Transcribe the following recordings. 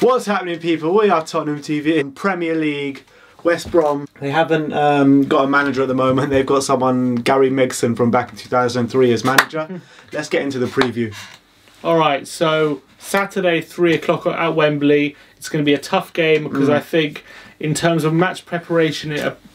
What's happening, people? We are Tottenham TV in Premier League. West Brom, they haven't got a manager at the moment. They've got someone, Gary Megson, from back in 2003 as manager. Let's get into the preview. Alright, so Saturday 3 o'clock at Wembley. It's going to be a tough game because I think in terms of match preparation,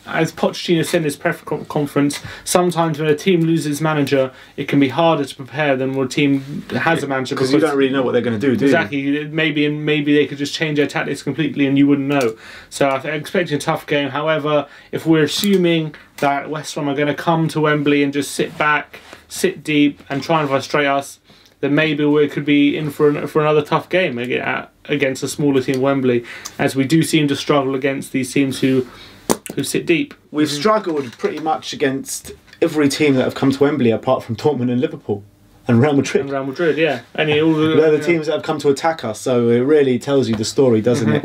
as Pochettino said in his press conference, sometimes when a team loses manager, it can be harder to prepare than when a team has a manager. Because you don't really know what they're going to do, do you? Exactly. Maybe they could just change their tactics completely and you wouldn't know. So I'm expecting a tough game. However, if we're assuming that West Brom are going to come to Wembley and just sit back, sit deep and try and frustrate us, then maybe we could be in for another tough game against a smaller team, Wembley, as we do seem to struggle against these teams who sit deep. We've struggled pretty much against every team that have come to Wembley apart from Dortmund and Liverpool and Real Madrid. And Real Madrid, yeah. They're the teams that have come to attack us, so it really tells you the story, doesn't it?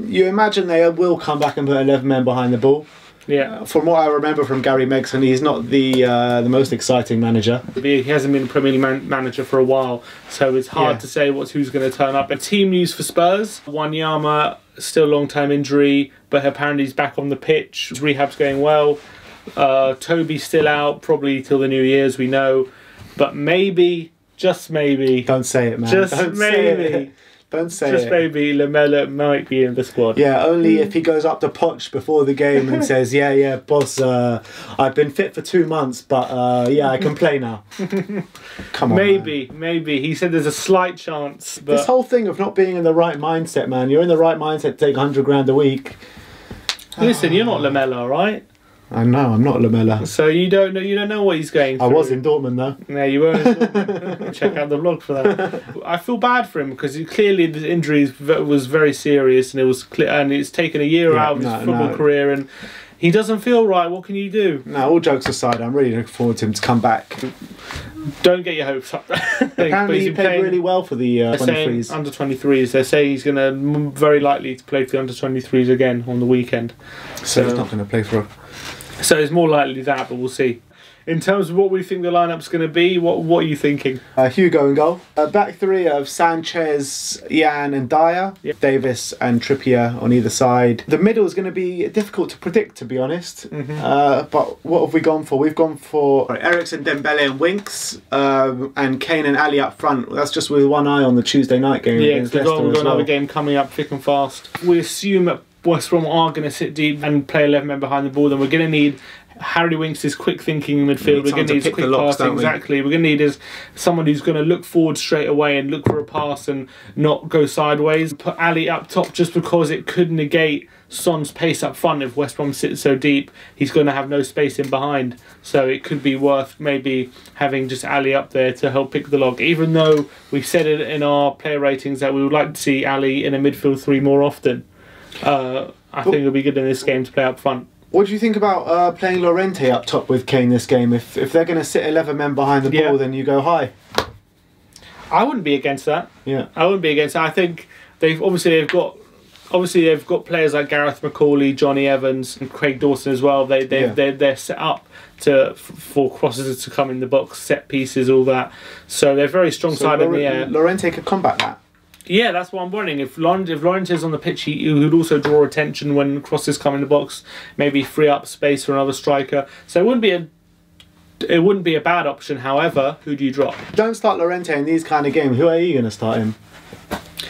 You imagine they will come back and put 11 men behind the ball. Yeah. From what I remember from Gary Megson, he's not the most exciting manager. He hasn't been a Premier League manager for a while, so it's hard to say who's going to turn up. But team news for Spurs: Wanyama, still long-term injury, but apparently he's back on the pitch. His rehab's going well. Toby's still out, probably till the New Year's, we know. But maybe, just maybe... Don't say it, man. Just maybe... Don't say it. Just maybe Lamella might be in the squad. Yeah, only if he goes up to Poch before the game and says, yeah, boss, I've been fit for 2 months, but yeah, I can play now. Come on, Maybe. He said there's a slight chance. But this whole thing of not being in the right mindset, man. You're in the right mindset to take 100 grand a week. Listen, you're not Lamella, right? I know, I'm not Lamella. So you don't know what he's going through. I was in Dortmund though. No, you weren't in Dortmund. Check out the vlog for that. I feel bad for him because clearly the injury was very serious, and it was and it's taken a year out of his football career, and he doesn't feel right. What can you do? No, all jokes aside, I'm really looking forward to him to come back. Don't get your hopes up. Apparently he played really well for the 23s. Under 23s. They're saying he's going to very likely to play for the under 23s again on the weekend. So he's not going to play for. So it's more likely that, but we'll see. In terms of what we think the lineup's going to be, what are you thinking? Hugo in goal. Back three of Sanchez, Jan and Dyer. Yep. Davis and Trippier on either side. The middle is going to be difficult to predict, to be honest. But what have we gone for? We've gone for Eriksen, Dembele and Winks, and Kane and Ali up front. That's just with one eye on the Tuesday night game. Yeah, because we've got another game coming up thick and fast. We assume that West Brom are going to sit deep and play 11 men behind the ball, then we're going to need Harry Winks' quick thinking in midfield. We're going to need his quick passing. Exactly. We're going to need someone who's going to look forward straight away and look for a pass and not go sideways. Put Ali up top just because it could negate Son's pace up front. If West Brom sits so deep, he's going to have no space in behind. So it could be worth maybe having just Ali up there to help pick the lock. Even though we've said it in our player ratings that we would like to see Ali in a midfield three more often. I think it'll be good in this game to play up front. What do you think about playing Llorente up top with Kane this game? If they're going to sit 11 men behind the ball, then you go high. I wouldn't be against that. Yeah, I wouldn't be against that. I think they've got players like Gareth McCauley, Johnny Evans, and Craig Dawson as well. They're set up for crosses to come in the box, set pieces, all that. So they're very strong side in the air. Llorente could combat that. Yeah, that's what I'm wondering. If Llorente's on the pitch, he would also draw attention when crosses come in the box. Maybe free up space for another striker. So it wouldn't be a bad option. However, who do you drop? Don't start Llorente in these kind of games. Who are you going to start him?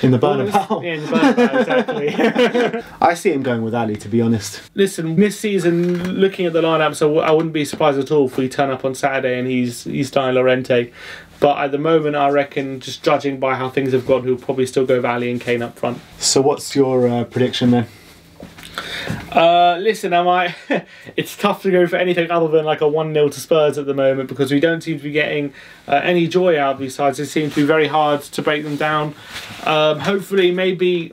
In the Bernabeu. Yeah, in the Bernabeu, exactly. I see him going with Ali, to be honest. Listen, this season, looking at the lineup, so I wouldn't be surprised at all if we turn up on Saturday and he's starting Llorente. But at the moment, I reckon, just judging by how things have gone, he'll probably still go with Ali and Kane up front. So what's your prediction then? Listen, it's tough to go for anything other than like a 1-0 to Spurs at the moment because we don't seem to be getting any joy out of these sides. It seems to be very hard to break them down. Hopefully, maybe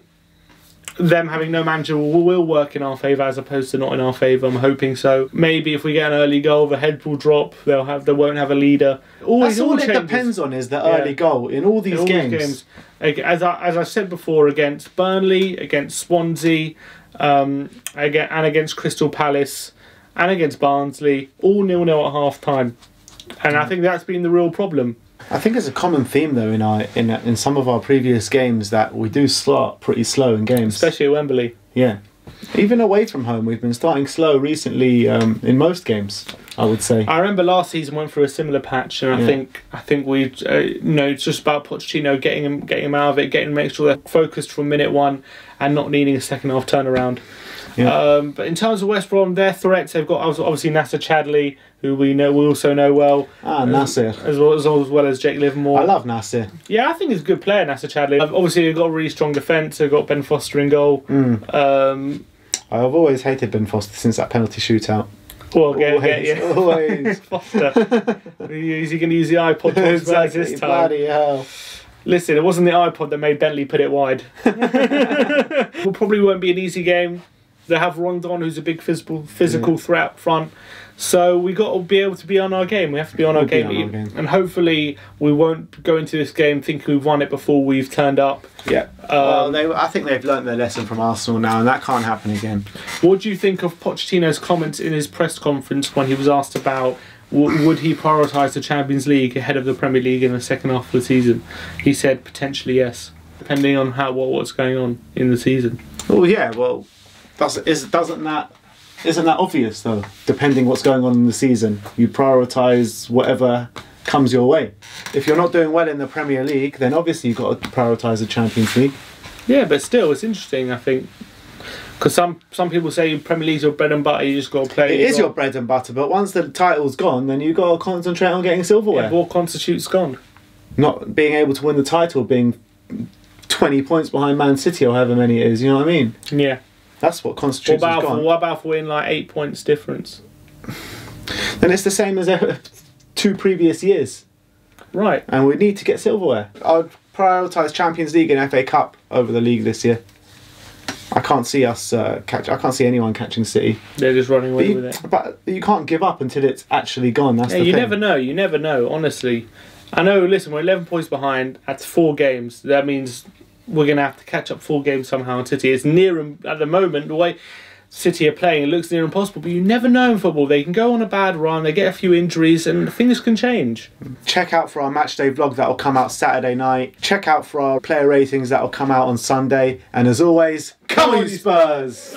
them having no manager will work in our favour as opposed to not in our favour. I'm hoping so. Maybe if we get an early goal, the head will drop. They won't have a leader. That's all it depends on is the early goal in all these games. As I said before, against Burnley, against Swansea, and against Crystal Palace, and against Barnsley, all 0-0 at half time. And I think that's been the real problem. I think it's a common theme though in some of our previous games that we do start pretty slow in games, especially at Wembley. Yeah, even away from home, we've been starting slow recently in most games, I would say. I remember last season went through a similar patch, and I think we, it's just about Pochettino getting him out of it, make sure they're focused from minute one, and not needing a second half turnaround. Yeah. But in terms of West Brom, their threats, they've got obviously Nasser Chadli, who we also know well. Nasser. As well as Jake Livermore. I love Nasser. Yeah, I think he's a good player, Nasser Chadli. Obviously, they've got a really strong defence. They've got Ben Foster in goal. I've always hated Ben Foster since that penalty shootout. Well, always. Foster. Is he going to use the iPod exactly, this time? Bloody hell. Listen, it wasn't the iPod that made Bentley put it wide. Well, probably won't be an easy game. They have Rondon, who's a big physical threat up front. So we got to be able to be on our game. We have to be on our game. And hopefully we won't go into this game thinking we've won it before we've turned up. Yeah. I think they've learnt their lesson from Arsenal now, and that can't happen again. What do you think of Pochettino's comments in his press conference when he was asked about would he prioritise the Champions League ahead of the Premier League in the second half of the season? He said potentially yes, depending on what's going on in the season. Oh yeah, well, isn't that obvious though? Depending what's going on in the season, you prioritise whatever comes your way. If you're not doing well in the Premier League, then obviously you've got to prioritise the Champions League. Yeah, but still, it's interesting, I think. Because some people say Premier League's your bread and butter, you just got to play. It is your bread and butter, but once the title's gone, then you've got to concentrate on getting silverware. Yeah, what constitutes gone? Not being able to win the title, being 20 points behind Man City or however many it is, you know what I mean? Yeah. That's what constitutes gone. What about if we're in like 8 points difference? Then it's the same as 2 previous years. Right. And we need to get silverware. I'd prioritise Champions League and FA Cup over the league this year. I can't see us I can't see anyone catching City. They're just running away with it. But you can't give up until it's actually gone. That's the thing. You never know. You never know. Honestly, I know. Listen, we're 11 points behind. That's 4 games. That means we're going to have to catch up 4 games somehow on City. It's near at the moment. The way City are playing, it looks near impossible. But you never know in football. They can go on a bad run. They get a few injuries, and things can change. Check out for our matchday vlog that'll come out Saturday night. Check out for our player ratings that'll come out on Sunday. And as always, come on, you Spurs!